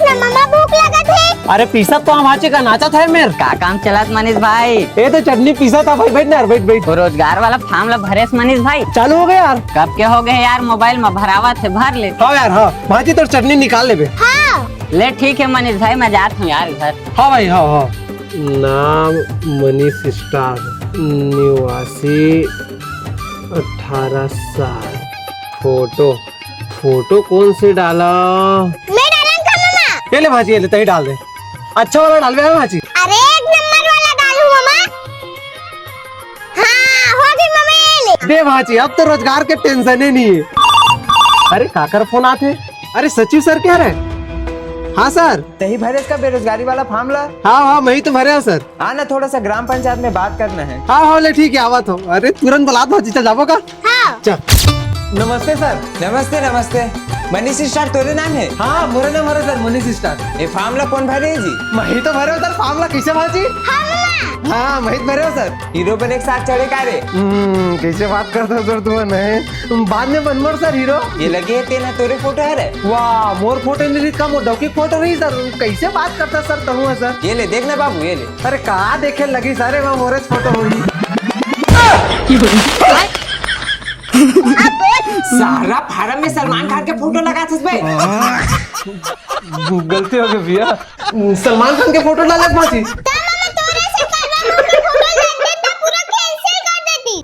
ना मामा भूख लगा थे। अरे पीसा तो हम आचे का नाचा था मेरे का काम चलात मनीष भाई? ये तो चटनी पीसा था भाई। बैठ ना यार, बैठ बैठ। वो रोजगार वाला फार्म ला भरेस मनीष भाई? चालू हो गया यार। कब के हो गए यार? मोबाइल में भरावा थे, भर ले। हाँ यार हाँ, भाजी तो चटनी निकाल ले बे। हाँ ले ठीक है मनीष भाई, मैं जाता हूँ यार घर। हाँ भाई हाँ हाँ। नाम मनीष स्टार, निवासी 18 साल। फोटो फोटो कौन से डाला? मैं डालन का मामा। ये ले भाजी, ये ले तही डाल दे। अच्छा वाला डाल बे भाजी। अरे 1 नंबर वाला डालू मामा। हाँ हो गई मामा, ये ले। दे भाजी, अब तो रोजगार के टेंशन ही नहीं है। अरे काकर फोन आते? अरे सचिव सर क्या रहे? हाँ सर। तही भरे इसका बेरोजगारी वाला फॉर्म ला। हाँ हाँ मैं ही तो भरे हूँ सर। आना थोड़ा सा ग्राम पंचायत में बात करना है। हाँ हाँ ले ठीक है, आवत हो। अरे तुरंत बुला दो भाजी, चल जाबो का। हाँ चल। नमस्ते सर। नमस्ते नमस्ते। मनीष स्टार तोरे नाम है? हाँ मोरे नाम हरे सर, मनीष स्टार। ये फॉर्म ला कौन भरे है जी? मैं ही तो भरे हूँ सर फार्मला। कैसे भाजी? हाँ मामा। हाँ मैं ही तो भरे हूँ सर। हीरो बने के साथ चढ़े का रे? कैसे बात करते हो सर तुम? नहीं बाद में बनमोर सर हीरो। ये लगे है तेना तोरे फोटो है रे? वाह मोर फोटो नहीं का, मोर डॉकी फोटो नहीं सर। कैसे बात करता सर कहूँ सर? ये ले देखना बाबू, ये ले। अरे कहाँ देखे लगी सारे वहाँ मोरेज फोटो होगी। सारा फार्म में सलमान खान के फोटो लगा था भाई। गलती हो गई भैया। सलमान खान के फोटो डाले भाजी। तो मामा तोरे से करवा फोटो लग देता, पूरा कैंसिल कर देती।